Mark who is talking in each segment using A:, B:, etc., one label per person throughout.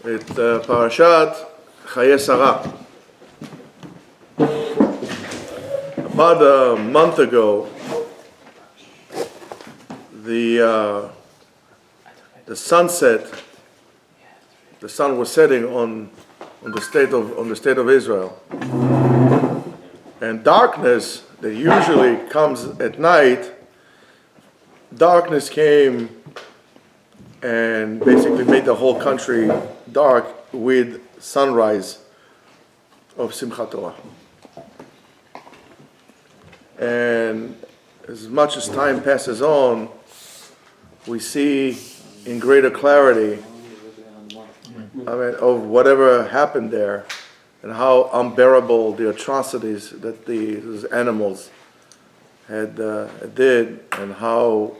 A: It's Parashat Chayei. About a month ago, the sunset, the sun was setting on the state of Israel, and darkness that usually comes at night, darkness came and basically made the whole country dark with sunrise of Simchat Torah. And as much as time passes on, we see in greater clarity, of whatever happened there, and how unbearable the atrocities that these animals had did, and how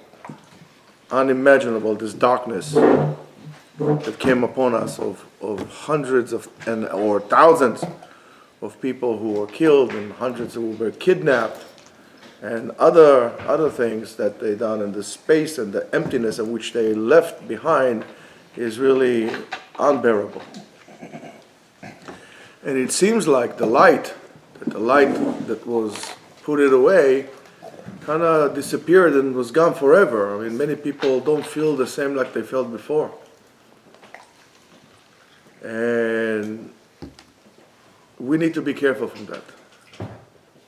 A: unimaginable this darkness that came upon us of hundreds or thousands of people who were killed and hundreds who were kidnapped and other things that they done, and the space and the emptiness in which they left behind is really unbearable. And it seems like the light that was put it away kind of disappeared and was gone forever. I mean, many people don't feel the same like they felt before. And we need to be careful from that.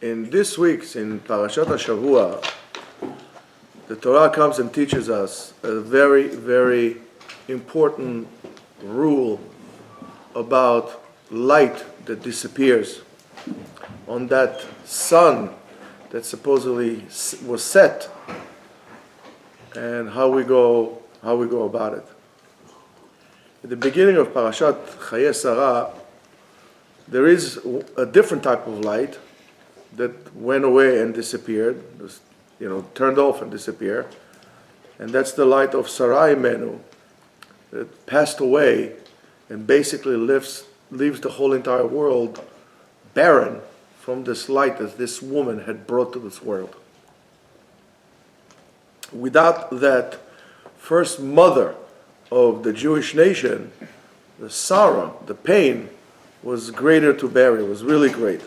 A: In this week's, in Parashat Shavua, the Torah comes and teaches us a very, very important rule about light that disappears on that sun that supposedly was set, and how we go about it. At the beginning of Parashat Chayei, there is a different type of light that went away and disappeared, turned off and disappeared, and that's the light of Sarai Menu that passed away and basically leaves the whole entire world barren from this light that this woman had brought to this world. Without that first mother of the Jewish nation, the sorrow, the pain was greater to bear. It was really great.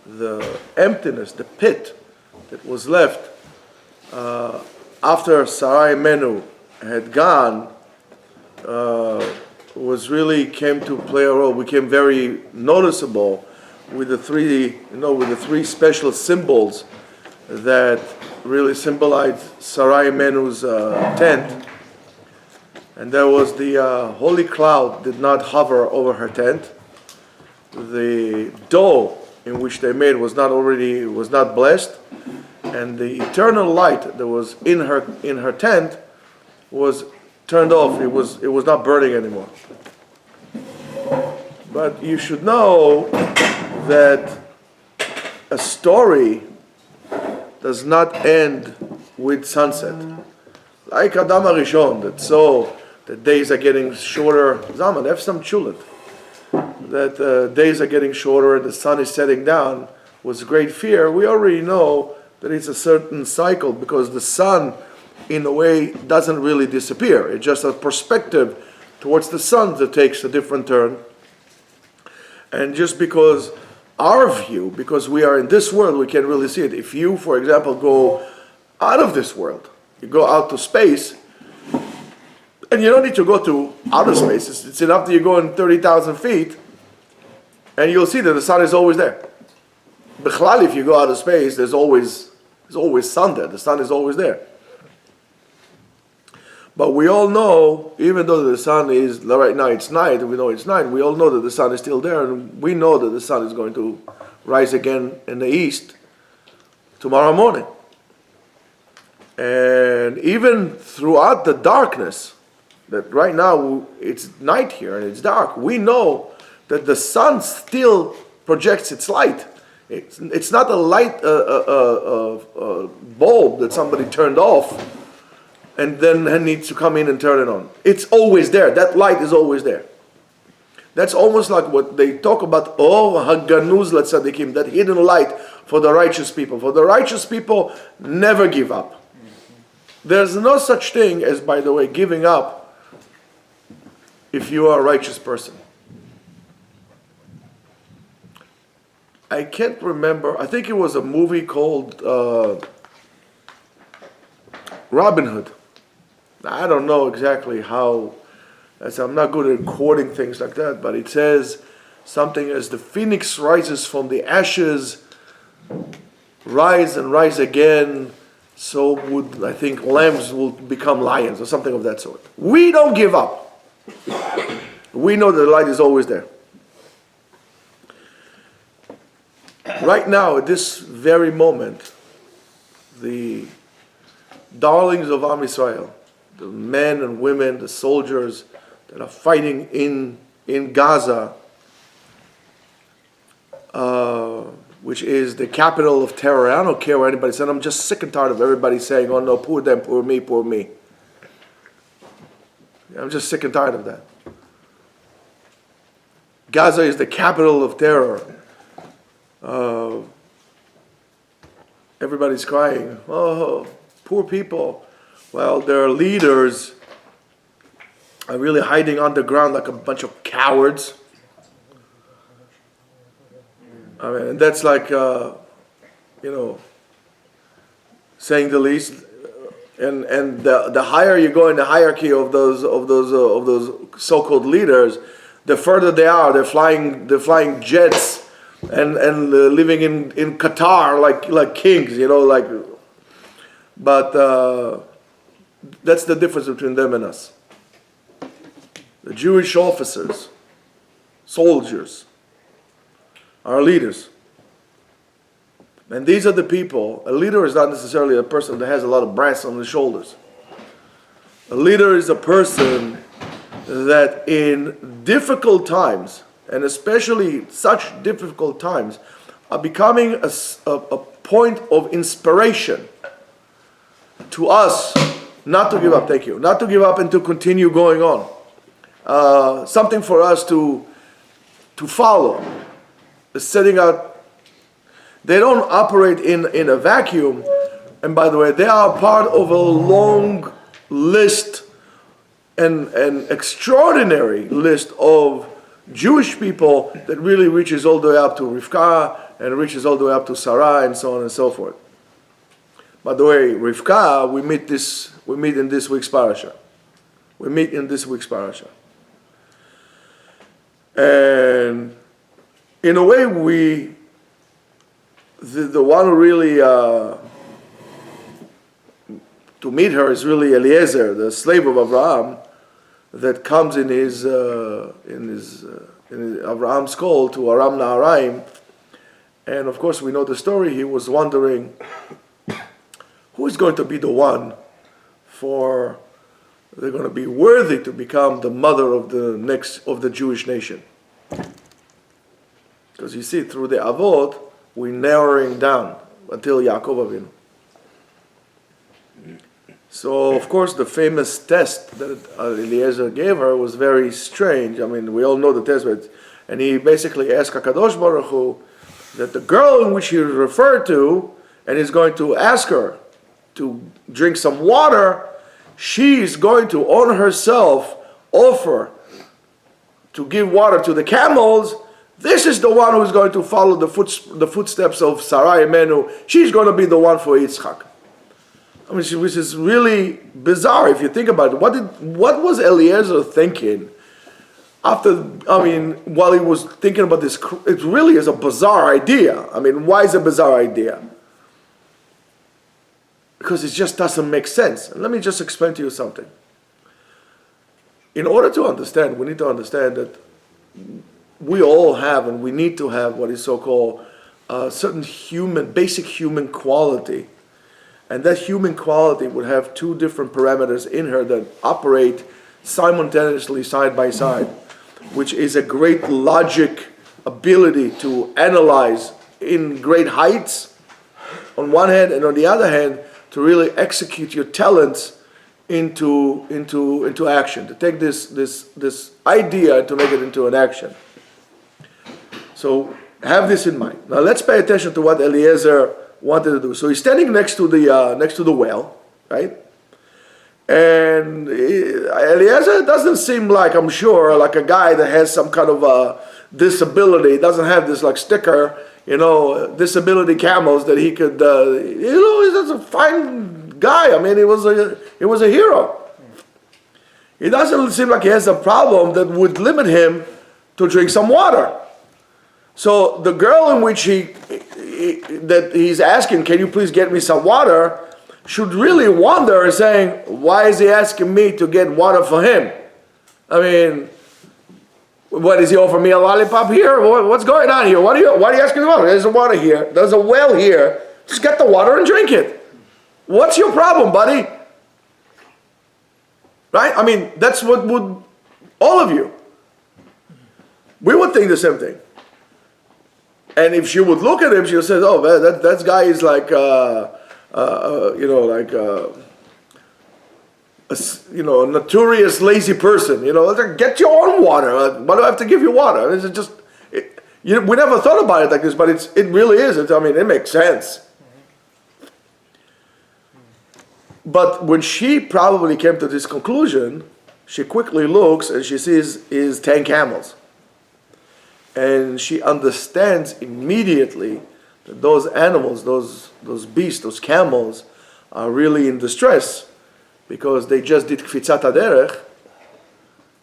A: The emptiness, the pit that was left after Sarai Menu had gone came to play a role, became very noticeable with the three special symbols that really symbolized Sarai Menu's tent. And there was the holy cloud did not hover over her tent. The dough in which they made was not blessed, and the eternal light that was in her tent was turned off. It was not burning anymore. But you should know that a story does not end with sunset. Like Adam HaRishon, that saw that days are getting shorter. Zaman, have some chulet. That days are getting shorter and the sun is setting down was great fear. We already know that it's a certain cycle, because the sun, in a way, doesn't really disappear. It's just a perspective towards the sun that takes a different turn. And just because because we are in this world, we can really see it. If you, for example, go out of this world, you go out to space, and you don't need to go to outer space. It's enough that you go in 30,000 feet, and you'll see that the sun is always there. B'chlal, if you go out of space, there's always sun there. The sun is always there. But we all know, even though the sun is, right now it's night, and we know it's night, we all know that the sun is still there, and we know that the sun is going to rise again in the east tomorrow morning. And even throughout the darkness, that right now it's night here and it's dark, we know that the sun still projects its light. It's not a light bulb that somebody turned off and then needs to come in and turn it on. It's always there. That light is always there. That's almost like what they talk about, Haganuz Latzadikim, that hidden light for the righteous people. For the righteous people, never give up. There's no such thing as, by the way, giving up if you are a righteous person. I can't remember. I think it was a movie called Robin Hood. I don't know exactly how, as I'm not good at quoting things like that, but it says something as the phoenix rises from the ashes, rise and rise again, so would, I think, lambs will become lions or something of that sort. We don't give up. We know the light is always there. Right now, at this very moment, the darlings of Am Yisrael, the men and women, the soldiers that are fighting in Gaza, which is the capital of terror. I don't care what anybody says. I'm just sick and tired of everybody saying, oh no, poor them, poor me, poor me. I'm just sick and tired of that. Gaza is the capital of terror. Everybody's crying, oh, poor people. Well, their leaders are really hiding underground like a bunch of cowards. I mean, and that's like, saying the least. And the higher you go in the hierarchy of those so-called leaders, the further they are. They're flying jets and living in Qatar like kings, But that's the difference between them and us. The Jewish officers, soldiers, are leaders. And these are the people. A leader is not necessarily a person that has a lot of brass on his shoulders. A leader is a person that in difficult times, and especially such difficult times, are becoming a point of inspiration to us not to give up. Thank you. Not to give up and to continue going on. Something for us to follow. Setting out. They don't operate in a vacuum. And by the way, they are part of a long list, an extraordinary list of Jewish people that really reaches all the way up to Rivka and reaches all the way up to Sarah and so on and so forth. By the way, Rivka, we meet in this week's parasha. We meet in this week's parasha. And in a way, the one who really to meet her is really Eliezer, the slave of Abraham, that comes in his Abraham's call to Aram Naharaim. And of course, we know the story. He was wondering who is going to be the one they're going to be worthy to become the mother of the Jewish nation. Because you see, through the Avot, we're narrowing down until Yaakov Avinu. So, of course, the famous test that Eliezer gave her was very strange. I mean, we all know the test, and he basically asked HaKadosh Baruch Hu that the girl in which he referred to, and he's going to ask her to drink some water, she's going to, on herself, offer to give water to the camels. This is the one who's going to follow the footsteps of Sarai Imenu. She's going to be the one for Yitzchak. I mean, which is really bizarre if you think about it. What was Eliezer thinking while he was thinking about this? It really is a bizarre idea. I mean, why is it a bizarre idea? Because it just doesn't make sense. And let me just explain to you something. In order to understand, we need to understand that we all have and we need to have what is so-called certain basic human quality. And that human quality would have two different parameters in her that operate simultaneously side by side, which is a great logic ability to analyze in great heights on one hand, and on the other hand, to really execute your talents into action, to take this idea and to make it into an action. So have this in mind. Now let's pay attention to what Eliezer wanted to do. So he's standing next to the well, right? And Eliezer doesn't seem like, I'm sure, like a guy that has some kind of a disability. He doesn't have this like sticker, disability camels that he could, he's a fine guy. I mean, he was a hero. It doesn't seem like he has a problem that would limit him to drink some water. So the girl in which that he's asking, can you please get me some water, should really wonder and saying, why is he asking me to get water for him? I mean, what, is he offering me a lollipop here? What's going on here? Why are you asking me water? There's a water here. There's a well here. Just get the water and drink it. What's your problem, buddy? Right? I mean, that's what would, all of you, we would think the same thing. And if she would look at him, she would say, oh, man, that guy is like, a notorious lazy person. Get your own water. Why do I have to give you water? It's just, we never thought about it like this, but it really is. It makes sense. But when she probably came to this conclusion, she quickly looks and she sees is 10 camels. And she understands immediately that those animals, those beasts, those camels, are really in distress because they just did kfitzat haderech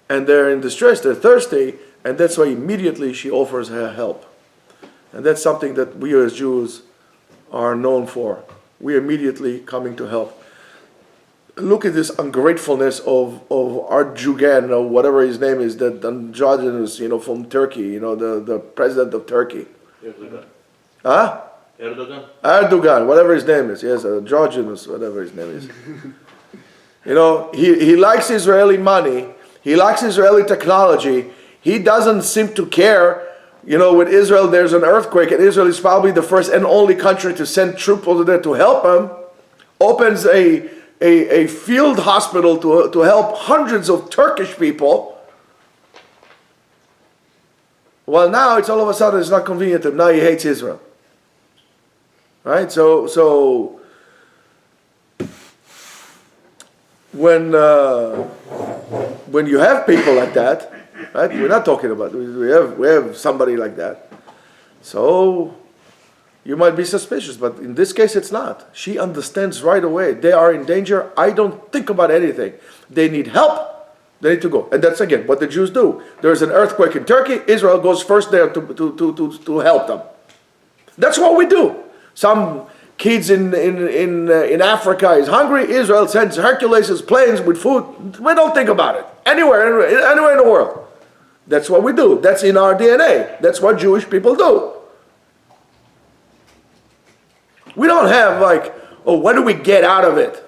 A: and they're in distress, they're thirsty, and that's why immediately she offers her help. And that's something that we as Jews are known for. We immediately coming to help. Look at this ungratefulness of Erdogan, or whatever his name is, that androgynous, from Turkey, the president of Turkey.
B: Erdogan.
A: Huh? Erdogan, whatever his name is. Yes, androgynous, whatever his name is. He likes Israeli money. He likes Israeli technology. He doesn't seem to care. With Israel, there's an earthquake, and Israel is probably the first and only country to send troops over there to help him. Opens a field hospital to help hundreds of Turkish people. Well, now it's all of a sudden it's not convenient to him. Now he hates Israel. Right? So when you have people like that, right? We're not talking about, we have somebody like that. So you might be suspicious, but in this case it's not. She understands right away. They are in danger. I don't think about anything. They need help. They need to go. And that's again what the Jews do. There's an earthquake in Turkey. Israel goes first there to help them. That's what we do. Some kids in Africa is hungry. Israel sends Hercules' planes with food. We don't think about it. Anywhere in the world. That's what we do. That's in our DNA. That's what Jewish people do. We don't have what do we get out of it?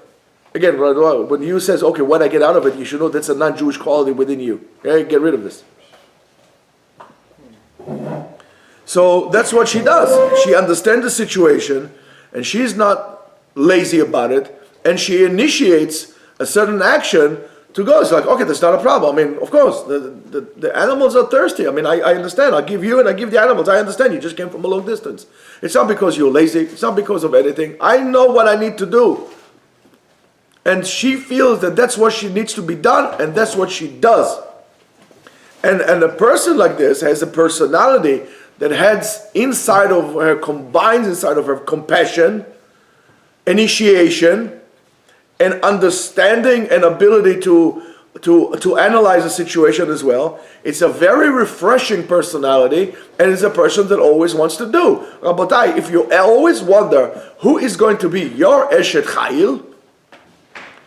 A: Again, when you says, okay, what I get out of it, you should know that's a non-Jewish quality within you. Okay? Get rid of this. So that's what she does. She understands the situation, and she's not lazy about it, and she initiates a certain action to go. It's like, okay, that's not a problem. I mean, of course, the animals are thirsty. I mean, I understand. I'll give you and I give the animals. I understand. You just came from a long distance. It's not because you're lazy. It's not because of anything. I know what I need to do. And she feels that that's what she needs to be done, and that's what she does. And a person like this has a personality that has inside of her, combines inside of her compassion, initiation, and understanding and ability to analyze a situation as well. It's a very refreshing personality, and it's a person that always wants to do. Rabotai, if you always wonder who is going to be your Eshet Chayil,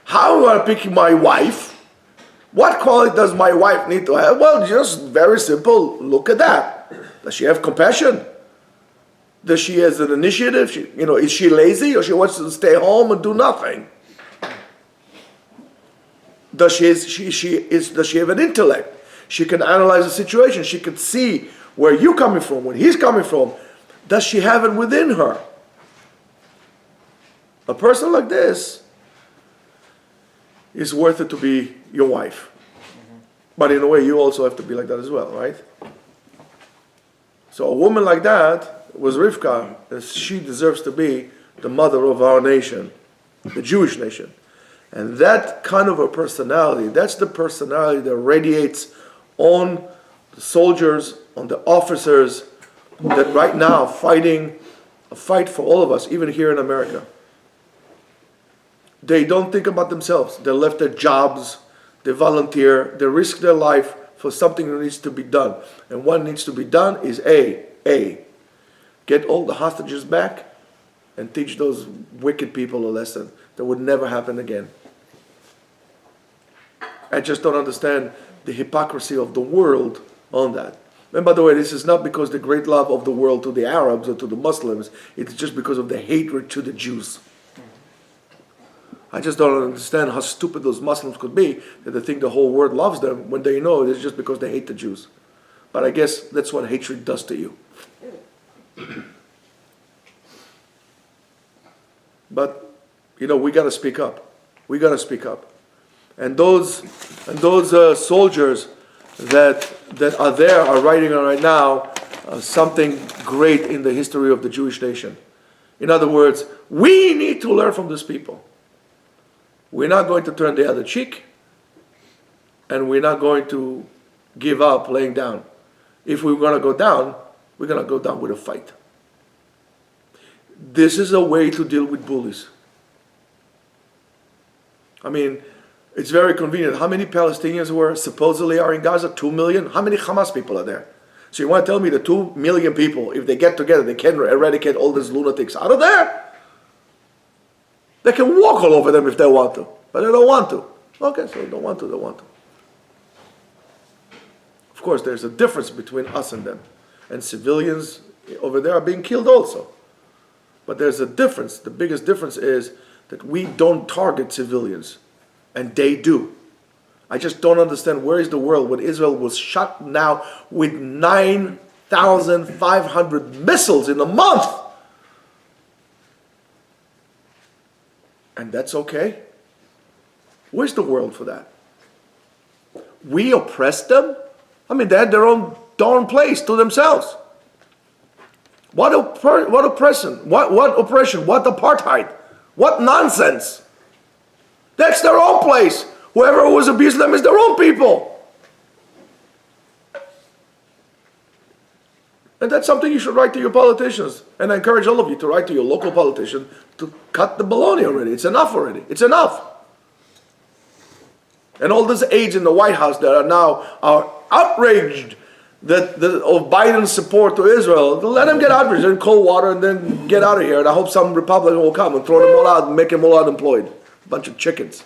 A: how do I pick my wife? What quality does my wife need to have? Well, just very simple. Look at that. Does she have compassion? Does she have an initiative? Is she lazy, or she wants to stay home and do nothing? Does she have an intellect? She can analyze the situation. She can see where you're coming from, where he's coming from. Does she have it within her? A person like this is worth it to be your wife. Mm-hmm. But in a way, you also have to be like that as well, right? So a woman like that was Rivka, and she deserves to be the mother of our nation, the Jewish nation. And that kind of a personality, that's the personality that radiates on the soldiers, on the officers that right now fighting a fight for all of us, even here in America. They don't think about themselves. They left their jobs, they volunteer, they risk their life for something that needs to be done. And what needs to be done is get all the hostages back and teach those wicked people a lesson that would never happen again. I just don't understand the hypocrisy of the world on that. And by the way, this is not because the great love of the world to the Arabs or to the Muslims, it's just because of the hatred to the Jews. I just don't understand how stupid those Muslims could be that they think the whole world loves them when they know it's just because they hate the Jews. But I guess that's what hatred does to you. But, we got to speak up. We got to speak up. And those soldiers that are there are writing right now something great in the history of the Jewish nation. In other words, we need to learn from these people. We're not going to turn the other cheek, and we're not going to give up laying down. If we're going to go down, we're going to go down with a fight. This is a way to deal with bullies. I mean, it's very convenient. How many Palestinians supposedly are in Gaza? 2 million? How many Hamas people are there? So you want to tell me the 2 million people, if they get together, they can eradicate all these lunatics out of there? They can walk all over them if they want to, but they don't want to. Okay, so they don't want to, they want to. Of course, there's a difference between us and them. And civilians over there are being killed also. But there's a difference. The biggest difference is that we don't target civilians, and they do. I just don't understand where is the world when Israel was shot now with 9,500 missiles in a month. And that's okay. Where's the world for that? We oppressed them? I mean, they had their own darn place to themselves. What oppression? What oppression? What apartheid? What nonsense? That's their own place. Whoever was abusing them is their own people. And that's something you should write to your politicians. And I encourage all of you to write to your local politician to cut the baloney already. It's enough already. It's enough. And all these aides in the White House that are outraged of Biden's support to Israel, let them get outraged in cold water and then get out of here. And I hope some Republican will come and throw them all out and make them all unemployed. A bunch of chickens.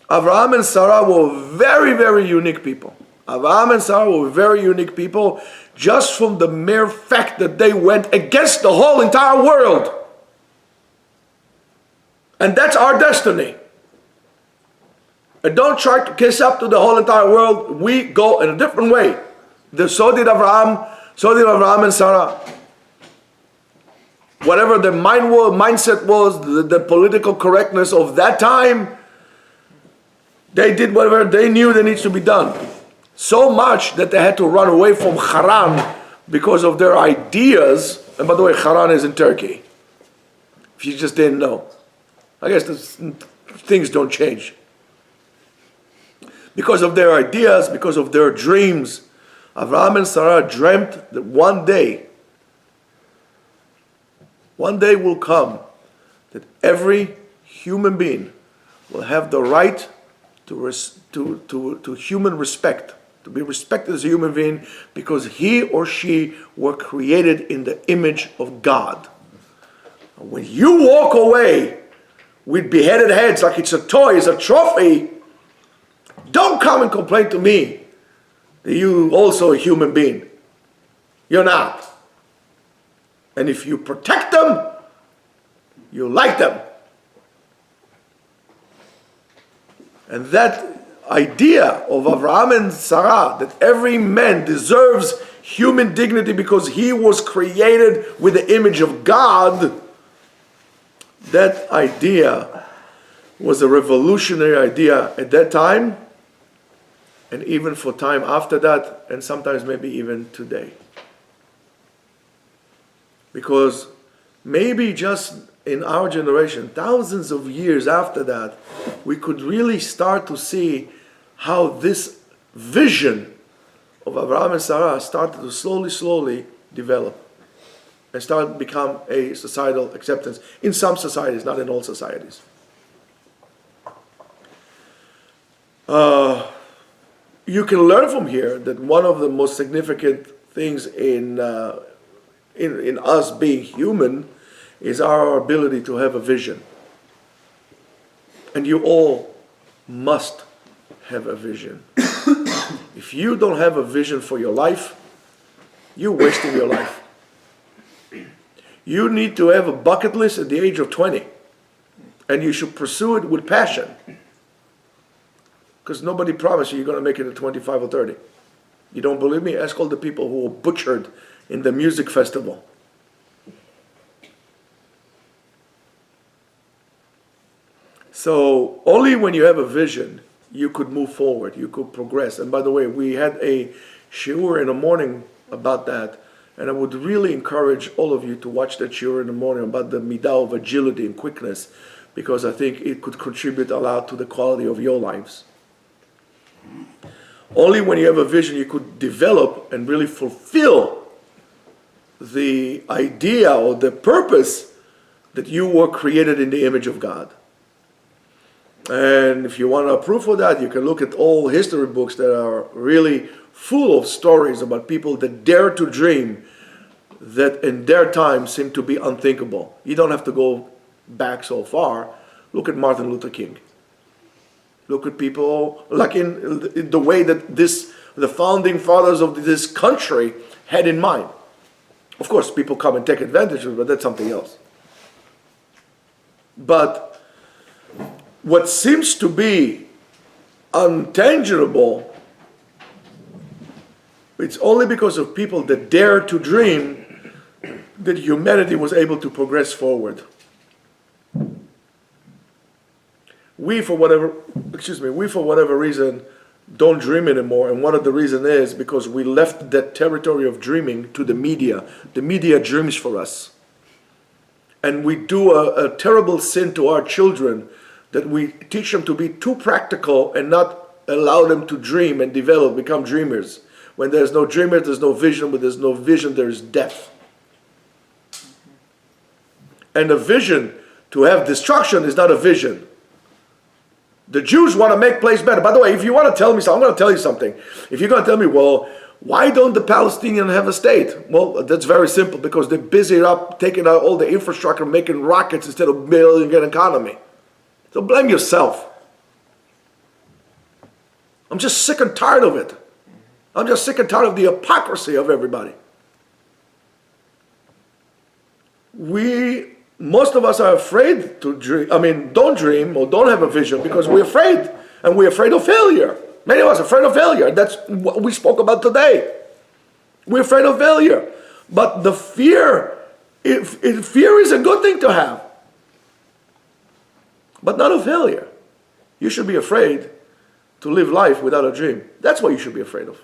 A: Abraham and Sarah were very, very unique people. Abraham and Sarah were very unique people just from the mere fact that they went against the whole entire world. And that's our destiny. And don't try to kiss up to the whole entire world. We go in a different way. So did Abraham and Sarah. Whatever the mindset was, the political correctness of that time, they did whatever they knew that needs to be done. So much that they had to run away from Haran because of their ideas. And by the way, Haran is in Turkey. If you just didn't know. I guess things don't change. Because of their ideas, because of their dreams, Abraham and Sarah dreamt that one day will come that every human being will have the right to human respect, to be respected as a human being, because he or she were created in the image of God. When you walk away with beheaded heads like it's a toy, it's a trophy, don't come and complain to me that you also a human being. You're not. And if you protect them, you like them. And that idea of Abraham and Sarah, that every man deserves human dignity because he was created with the image of God, that idea was a revolutionary idea at that time, and even for time after that, and sometimes maybe even today. Because maybe just in our generation, thousands of years after that, we could really start to see how this vision of Abraham and Sarah started to slowly develop and start to become a societal acceptance in some societies, not in all societies. You can learn from here that one of the most significant things in us being human is our ability to have a vision. And you all must have a vision. If you don't have a vision for your life, you're wasting your life. You need to have a bucket list at the age of 20, and you should pursue it with passion. Because nobody promised you're going to make it at 25 or 30. You don't believe me? Ask all the people who were butchered in the music festival. So only when you have a vision, you could move forward, you could progress. And by the way, we had a shiur in the morning about that. And I would really encourage all of you to watch that shiur in the morning about the midah of agility and quickness, because I think it could contribute a lot to the quality of your lives. Only when you have a vision you could develop and really fulfill the idea or the purpose that you were created in the image of God. And if you want a proof of that, you can look at all history books that are really full of stories about people that dare to dream that in their time seemed to be unthinkable. You don't have to go back so far. Look at Martin Luther King. Look at people like in the way that the founding fathers of this country had in mind. Of course, people come and take advantage of it, but that's something else. But what seems to be untangible, it's only because of people that dare to dream that humanity was able to progress forward. We, for whatever reason, don't dream anymore. And one of the reasons is because we left that territory of dreaming to the media. The media dreams for us. And we do a terrible sin to our children that we teach them to be too practical and not allow them to dream and develop, become dreamers. When there's no dreamer, there's no vision. When there's no vision, there's death. And a vision to have destruction is not a vision. The Jews want to make place better. By the way, if you want to tell me something, I'm going to tell you something. If you're going to tell me, well, why don't the Palestinians have a state? Well, that's very simple, because they're busy up taking out all the infrastructure, making rockets instead of building an economy. So blame yourself. I'm just sick and tired of it. I'm just sick and tired of the hypocrisy of everybody. Most of us are afraid to dream. Don't dream or don't have a vision because we're afraid. And we're afraid of failure. Many of us are afraid of failure. That's what we spoke about today. We're afraid of failure. But the fear is a good thing to have. But not of failure. You should be afraid to live life without a dream. That's what you should be afraid of.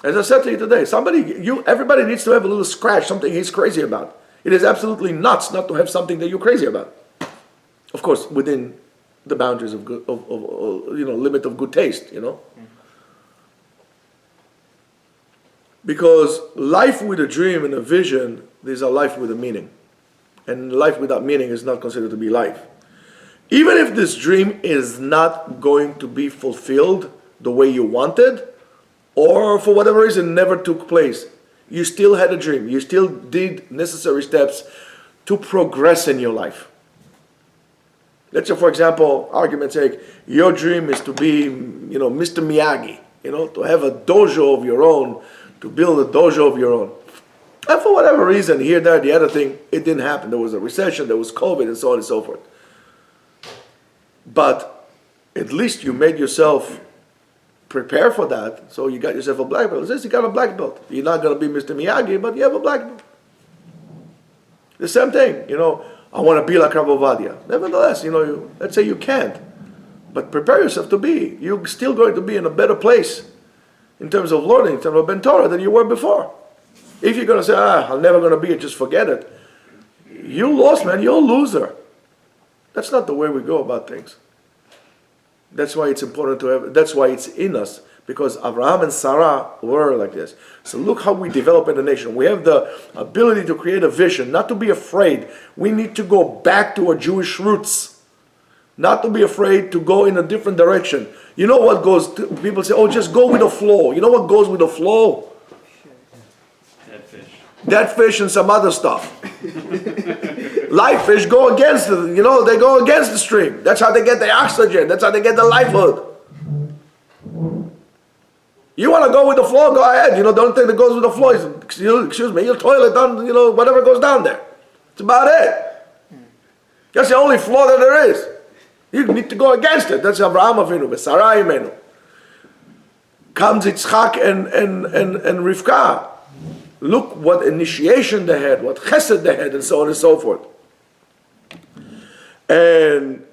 A: As I said to you today, everybody needs to have a little scratch, something he's crazy about. It is absolutely nuts not to have something that you're crazy about. Of course, within the boundaries of good, limit of good taste, Because life with a dream and a vision is a life with a meaning. And life without meaning is not considered to be life. Even if this dream is not going to be fulfilled the way you wanted, or for whatever reason never took place, you still had a dream. You still did necessary steps to progress in your life. Let's say, for example, argument's sake, your dream is to be, Mr. Miyagi, to have a dojo of your own, to build a dojo of your own. And for whatever reason, here, there, the other thing, it didn't happen. There was a recession, there was COVID, and so on and so forth. But at least you made yourself prepare for that, so you got yourself a black belt. You got a black belt. You're not going to be Mr. Miyagi, but you have a black belt. The same thing, I want to be like Rav Ovadia. Nevertheless, let's say you can't, but prepare yourself to be. You're still going to be in a better place in terms of learning, in terms of Ben Torah than you were before. If you're going to say, I'm never going to be it, just forget it, You lost, man. You're a loser. That's not the way we go about things. That's why it's important to have, that's why it's in us. Because Abraham and Sarah were like this. So look how we develop in a nation. We have the ability to create a vision, not to be afraid. We need to go back to our Jewish roots. Not to be afraid to go in a different direction. You know what goes, people say, oh, just go with the flow. You know what goes with the flow?
B: Dead fish.
A: Dead fish and some other stuff. Live fish go against it, they go against the stream. That's how they get the oxygen. That's how they get the livelihood. You want to go with the flow, go ahead. The only thing that goes with the flow is, excuse me, your toilet down, whatever goes down there. That's about it. That's the only flow that there is. You need to go against it. That's Abraham Avinu, Sarah Imenu. Comes Yitzchak and Rivka. Look what initiation they had, what chesed they had, and so on and so forth. And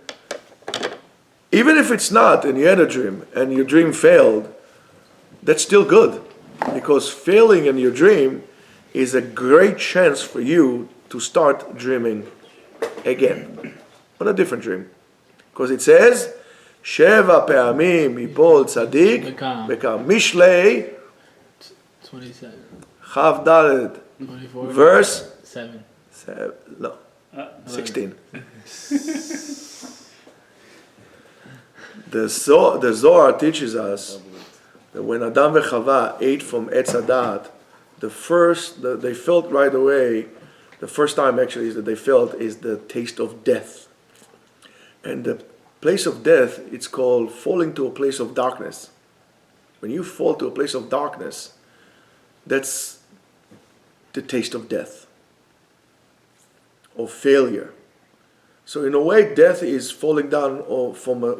A: even if it's not, and you had a dream, and your dream failed, that's still good. Because failing in your dream is a great chance for you to start dreaming again. On a different dream. Because it says, Sheva pe'amim yipol tzadik, bekam mishlei,
C: 27.
A: Chav Dalet,
C: 24.
A: verse
C: 7.
A: 16. The Zohar teaches us that when Adam and Chava ate from Etz Hadat, they felt right away, the first time actually is that they felt is the taste of death. And the place of death, it's called falling to a place of darkness. When you fall to a place of darkness, that's the taste of death, of failure. So in a way, death is falling down from a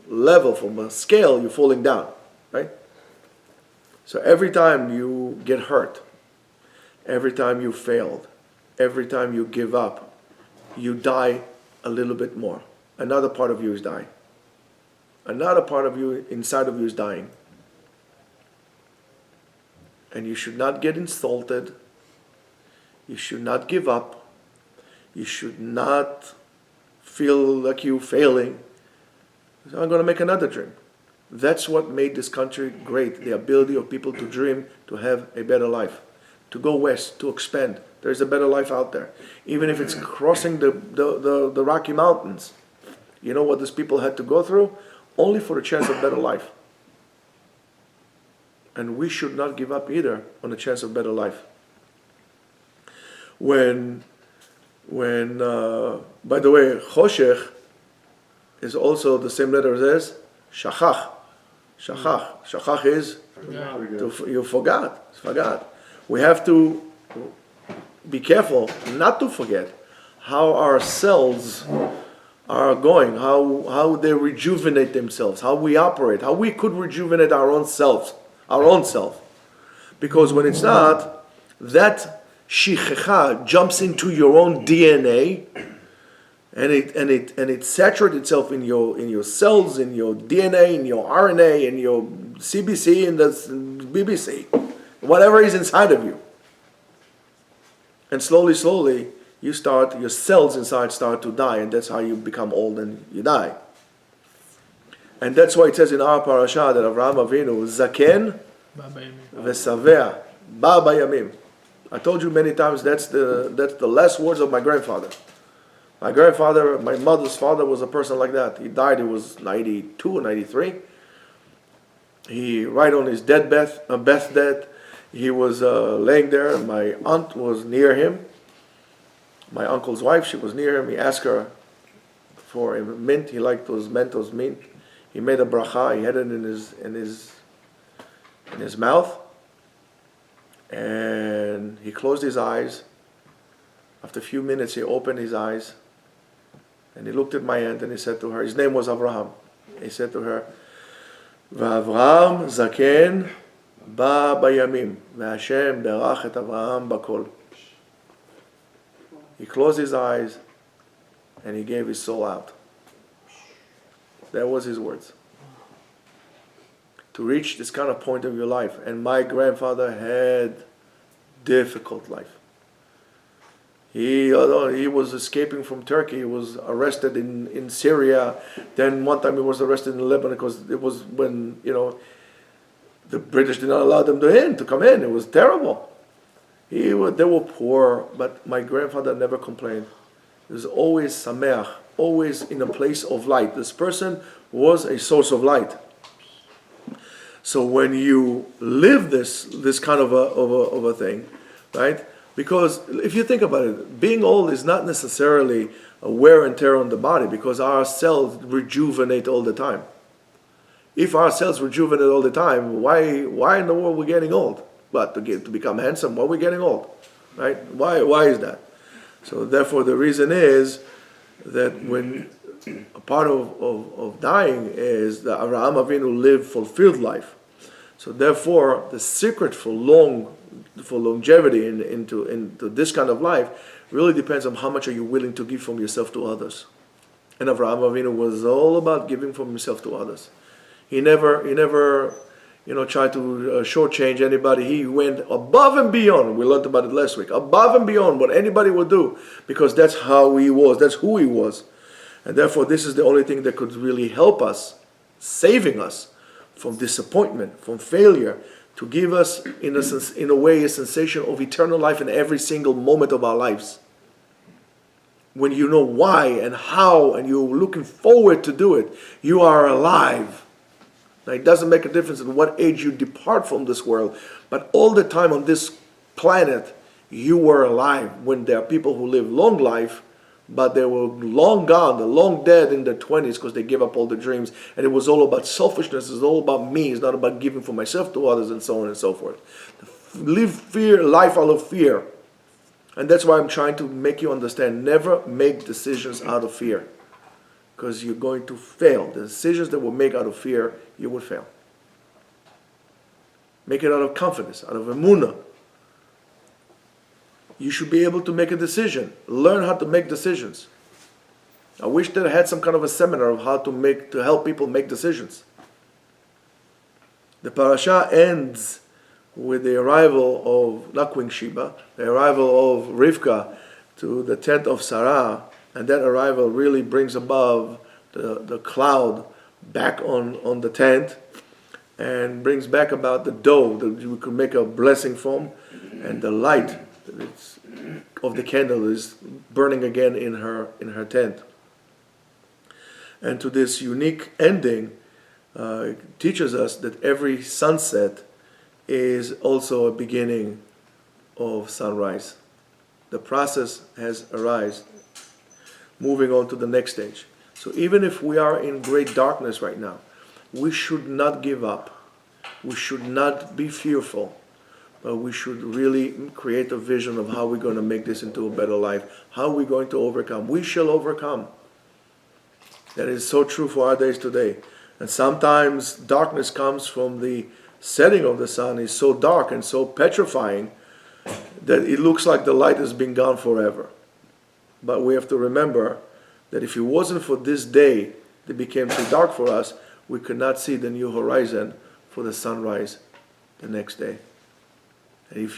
A: level, from a scale, you're falling down, right? So every time you get hurt, every time you failed, every time you give up, you die a little bit more. Another part of you is dying. Another part of you, inside of you, is dying. And you should not get insulted. You should not give up. You should not feel like you're failing. So I'm going to make another dream. That's what made this country great. The ability of people to dream, to have a better life. To go west, to expand. There's a better life out there. Even if it's crossing the Rocky Mountains. You know what these people had to go through? Only for a chance of better life. And we should not give up either on a chance of better life. When by the way, Choshech is also the same letter as Shachach. Shachach is you forgot. We have to be careful not to forget how our cells are going, how they rejuvenate themselves, how we operate, how we could rejuvenate our own self. Because when it's not, that shichecha jumps into your own DNA and it saturates itself in your cells, in your DNA, in your RNA, in your CBC, in the BBC, whatever is inside of you. And slowly, your cells inside start to die, and that's how you become old and you die. And that's why it says in our Parashat that Avraham Avinu, Zaken v'saveh, ba bayamim. I told you many times that's the last words of my grandfather. My grandfather, my mother's father, was a person like that. He died, he was 92 or 93. He, right on his deathbed, he was laying there, and my aunt was near him. My uncle's wife, she was near him. He asked her for a mint. He liked those Mentos mint. He made a bracha. He had it in his mouth, and he closed his eyes. After a few minutes, he opened his eyes, and he looked at my aunt, and he said to her, his name was Avraham. He said to her, "V'Avraham zaken ba bayamim, v'Hashem berach et Avraham bakol." He closed his eyes, and he gave his soul out. That was his words. To reach this kind of point of your life. And my grandfather had difficult life. He was escaping from Turkey. He was arrested in Syria. Then one time he was arrested in Lebanon because it was when, the British did not allow them to come in. It was terrible. They were poor, but my grandfather never complained. He was always sameach, always in a place of light. This person was a source of light. So when you live this kind of a thing, right? Because if you think about it, being old is not necessarily a wear and tear on the body, because our cells rejuvenate all the time. If our cells rejuvenate all the time, why in the world are we getting old? But to become handsome, why are we getting old? Right? Why is that? So therefore the reason is that when a part of dying is that Avraham Avinu lived fulfilled life. So therefore the secret for longevity into this kind of life really depends on how much are you willing to give from yourself to others. And Avraham Avinu was all about giving from himself to others. He never tried to shortchange anybody. He went above and beyond. We learned about it last week. Above and beyond what anybody would do, because that's how he was. That's who he was. And therefore, this is the only thing that could really help us, saving us from disappointment, from failure, to give us, in a way, a sensation of eternal life in every single moment of our lives. When you know why and how, and you're looking forward to do it, you are alive. Now, it doesn't make a difference in what age you depart from this world, but all the time on this planet, you were alive. When there are people who live long life, but they were long gone, they're long dead in their 20s because they gave up all the dreams, and it was all about selfishness, it's all about me, it's not about giving for myself to others, and so on and so forth. Live life out of fear. And that's why I'm trying to make you understand, never make decisions out of fear, because you're going to fail. The decisions that will make out of fear, you will fail. Make it out of confidence, out of emunah. You should be able to make a decision. Learn how to make decisions. I wish that I had some kind of a seminar of how to help people make decisions. The parasha ends with the arrival of, not Queen Sheba, the arrival of Rivka to the tent of Sarah, and that arrival really brings above the cloud back on the tent, and brings back about the dough that you could make a blessing from, and the light of the candle is burning again in her tent. And to this unique ending, it teaches us that every sunset is also a beginning of sunrise. The process has arisen, moving on to the next stage. So even if we are in great darkness right now, we should not give up. We should not be fearful, but we should really create a vision of how we're going to make this into a better life, how we're going to overcome. We shall overcome. That is so true for our days today. And sometimes darkness comes from the setting of the sun is so dark and so petrifying that it looks like the light has been gone forever. But we have to remember that if it wasn't for this day that became too dark for us, we could not see the new horizon for the sunrise the next day. And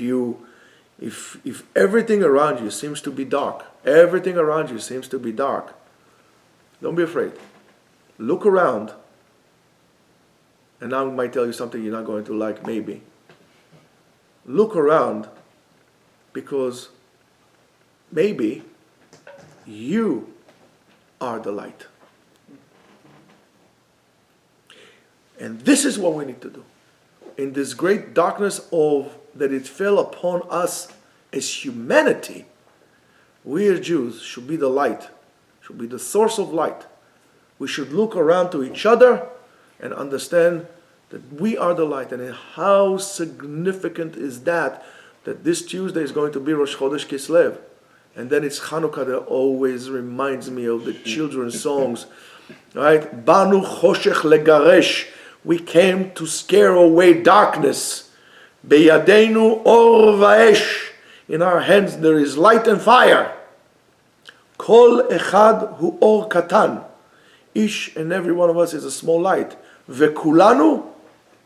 A: if everything around you seems to be dark, everything around you seems to be dark, don't be afraid. Look around. And now I might tell you something you're not going to like, maybe. Look around, because maybe you are the light. And this is what we need to do. In this great darkness that it fell upon us as humanity, we as Jews should be the light, should be the source of light. We should look around to each other and understand that we are the light. And how significant is that this Tuesday is going to be Rosh Chodesh Kislev. And then it's Hanukkah that always reminds me of the children's songs. Right? Banu Choshech Legaresh. We came to scare away darkness. Beyadeinu Or Vaesh. In our hands there is light and fire. Kol Echad Hu Or Katan. Each and every one of us is a small light. Vekulanu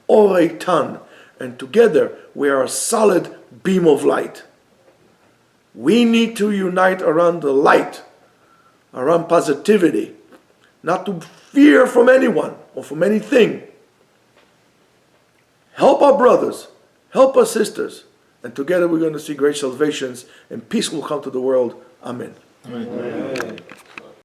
A: Or Eitan. And together we are a solid beam of light. We need to unite around the light, around positivity, not to fear from anyone or from anything. Help our brothers, help our sisters, and together we're going to see great salvations and peace will come to the world. Amen.
C: Amen.
B: Amen.